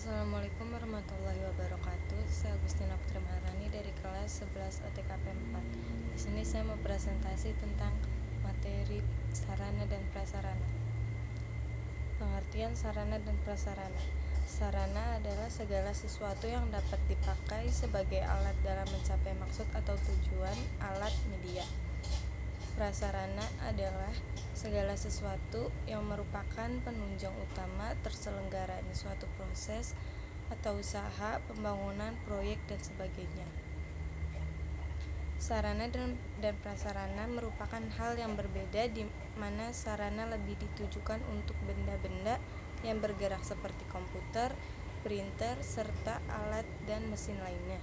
Assalamualaikum warahmatullahi wabarakatuh. Saya Agustina Putri Maharani dari kelas 11 OTKP 4. Di sini saya mau presentasi tentang materi sarana dan prasarana. Pengertian sarana dan prasarana. Sarana adalah segala sesuatu yang dapat dipakai sebagai alat dalam mencapai maksud atau tujuan alat media. Prasarana adalah segala sesuatu yang merupakan penunjang utama terselenggaranya suatu proses atau usaha, pembangunan, proyek, dan sebagainya. Sarana dan prasarana merupakan hal yang berbeda, di mana sarana lebih ditujukan untuk benda-benda yang bergerak seperti komputer, printer, serta alat dan mesin lainnya.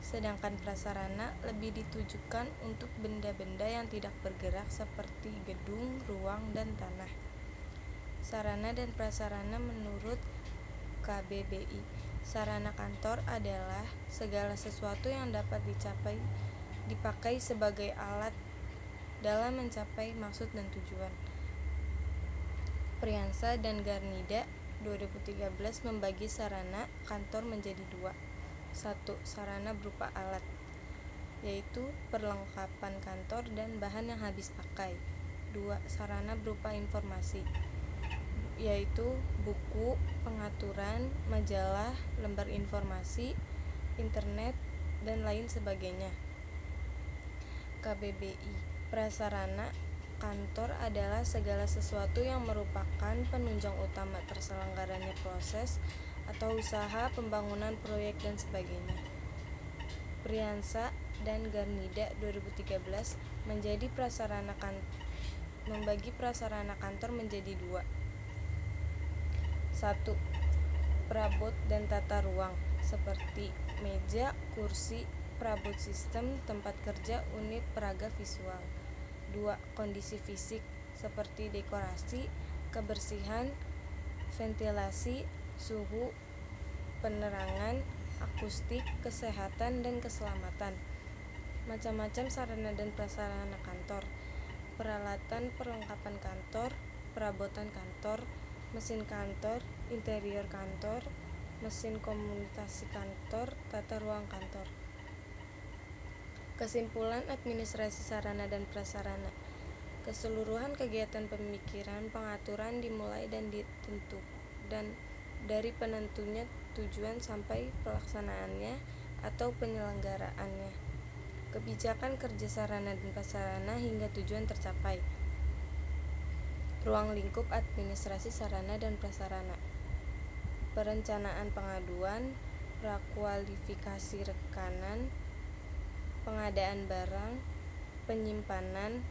Sedangkan prasarana lebih ditujukan untuk benda-benda yang tidak bergerak seperti gedung, ruang, dan tanah. Sarana dan prasarana menurut KBBI. Sarana kantor adalah segala sesuatu yang dapat dipakai sebagai alat dalam mencapai maksud dan tujuan. Priyansa dan Garnida 2013 membagi sarana kantor menjadi dua. 1. Sarana berupa alat, yaitu perlengkapan kantor dan bahan yang habis pakai. 2. Sarana berupa informasi, yaitu buku, pengaturan, majalah, lembar informasi, internet, dan lain sebagainya. KBBI. Prasarana kantor adalah segala sesuatu yang merupakan penunjang utama terselenggaranya proses atau usaha, pembangunan, proyek, dan sebagainya. Priyansa dan Garnida 2013 membagi prasarana kantor menjadi dua. 1. Perabot dan tata ruang, seperti meja, kursi, perabot sistem, tempat kerja, unit peraga visual. 2. Kondisi fisik, seperti dekorasi, kebersihan, ventilasi, suhu, penerangan, akustik, kesehatan, dan keselamatan. Macam-macam sarana dan prasarana kantor: peralatan perlengkapan kantor, perabotan kantor, mesin kantor, interior kantor, mesin komunikasi kantor, tata ruang kantor. Kesimpulan administrasi sarana dan prasarana. Keseluruhan kegiatan pemikiran, pengaturan dimulai dan dari penentunya tujuan sampai pelaksanaannya atau penyelenggaraannya. Kebijakan kerja sarana dan prasarana hingga tujuan tercapai. Ruang lingkup administrasi sarana dan prasarana. Perencanaan pengaduan, prakualifikasi rekanan, pengadaan barang, penyimpanan,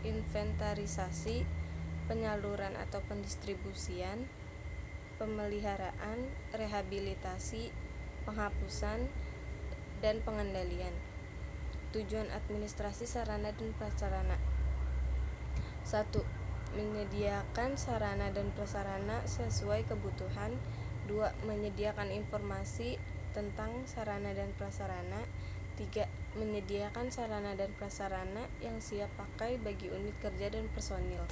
inventarisasi, penyaluran atau pendistribusian, pemeliharaan, rehabilitasi, penghapusan, dan pengendalian. Tujuan administrasi sarana dan prasarana. 1. Menyediakan sarana dan prasarana sesuai kebutuhan. 2. Menyediakan informasi tentang sarana dan prasarana. 3. Menyediakan sarana dan prasarana yang siap pakai bagi unit kerja dan personil.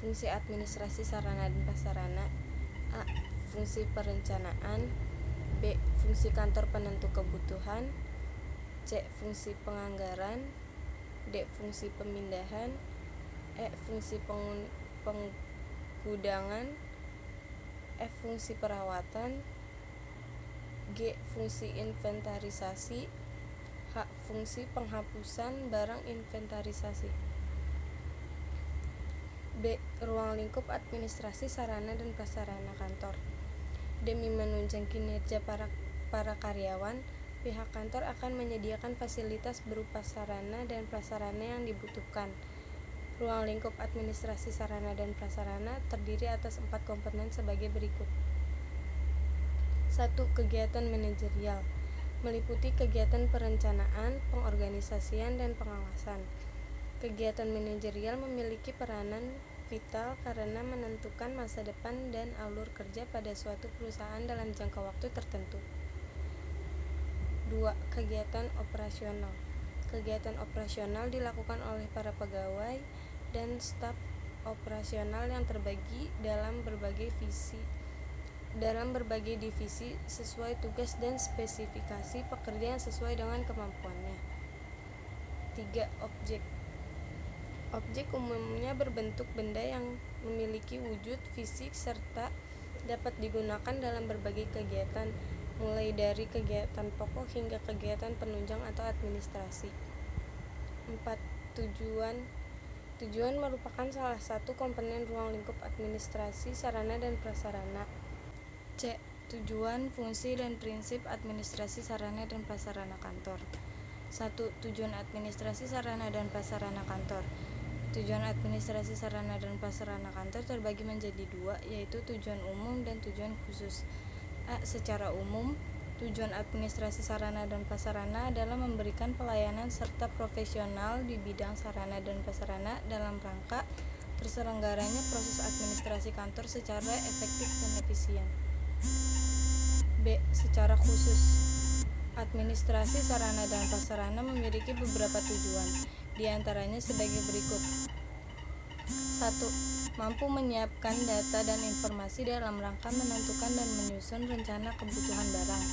Fungsi administrasi sarana dan prasarana. A. Fungsi perencanaan. B. Fungsi kantor penentu kebutuhan. C. Fungsi penganggaran. D. Fungsi pemindahan. E. Fungsi penggudangan. F. Fungsi perawatan. G. Fungsi inventarisasi. H. Fungsi penghapusan barang inventarisasi. B. Ruang lingkup administrasi sarana dan prasarana kantor. Demi menunjang kinerja para karyawan, pihak kantor akan menyediakan fasilitas berupa sarana dan prasarana yang dibutuhkan. Ruang lingkup administrasi sarana dan prasarana terdiri atas 4 komponen sebagai berikut. 1. Kegiatan manajerial, meliputi kegiatan perencanaan, pengorganisasian, dan pengawasan. Kegiatan manajerial memiliki peranan vital karena menentukan masa depan dan alur kerja pada suatu perusahaan dalam jangka waktu tertentu. 2. Kegiatan operasional. Kegiatan operasional dilakukan oleh para pegawai dan staf operasional yang terbagi dalam berbagai dalam berbagai divisi sesuai tugas dan spesifikasi pekerja yang sesuai dengan kemampuannya. 3. Objek. Objek umumnya berbentuk benda yang memiliki wujud fisik serta dapat digunakan dalam berbagai kegiatan, mulai dari kegiatan pokok hingga kegiatan penunjang atau administrasi. 4. Tujuan. Tujuan merupakan salah satu komponen ruang lingkup administrasi, sarana, dan prasarana. C. Tujuan, fungsi, dan prinsip administrasi sarana dan prasarana kantor. 1. Tujuan administrasi sarana dan prasarana kantor. Tujuan administrasi sarana dan prasarana kantor terbagi menjadi dua, yaitu tujuan umum dan tujuan khusus. A. Secara umum, tujuan administrasi sarana dan prasarana adalah memberikan pelayanan serta profesional di bidang sarana dan prasarana dalam rangka terselenggaranya proses administrasi kantor secara efektif dan efisien. B. Secara khusus, administrasi sarana dan prasarana memiliki beberapa tujuan, di antaranya sebagai berikut. 1. Mampu menyiapkan data dan informasi dalam rangka menentukan dan menyusun rencana kebutuhan barang.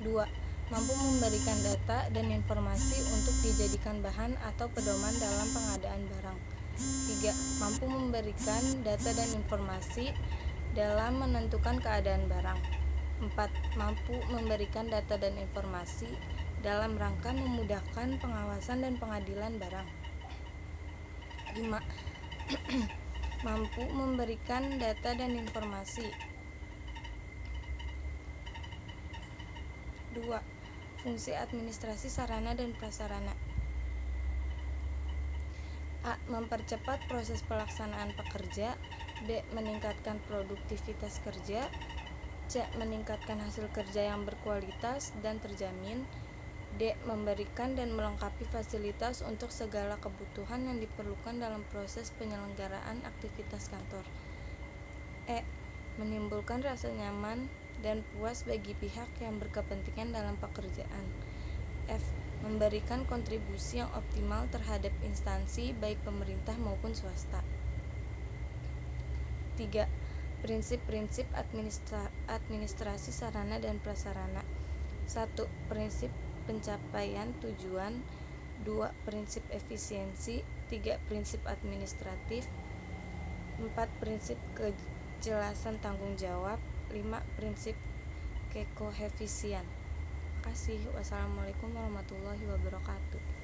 2. Mampu memberikan data dan informasi untuk dijadikan bahan atau pedoman dalam pengadaan barang. 3. Mampu memberikan data dan informasi dalam menentukan keadaan barang. 4. Mampu memberikan data dan informasi dalam rangka memudahkan pengawasan dan pengadilan barang. 5. Mampu memberikan data dan informasi. 2. Fungsi administrasi sarana dan prasarana. A. Mempercepat proses pelaksanaan pekerja. B. Meningkatkan produktivitas kerja. C. Meningkatkan hasil kerja yang berkualitas dan terjamin. D. Memberikan dan melengkapi fasilitas untuk segala kebutuhan yang diperlukan dalam proses penyelenggaraan aktivitas kantor. E. Menimbulkan rasa nyaman dan puas bagi pihak yang berkepentingan dalam pekerjaan. F. Memberikan kontribusi yang optimal terhadap instansi baik pemerintah maupun swasta. 3. Prinsip-prinsip administrasi sarana dan prasarana. 1. Prinsip pencapaian tujuan. 2. Prinsip efisiensi. 3. Prinsip administratif. 4. Prinsip kejelasan tanggung jawab. 5. Prinsip kekoefisien. Terima kasih. Wassalamualaikum warahmatullahi wabarakatuh.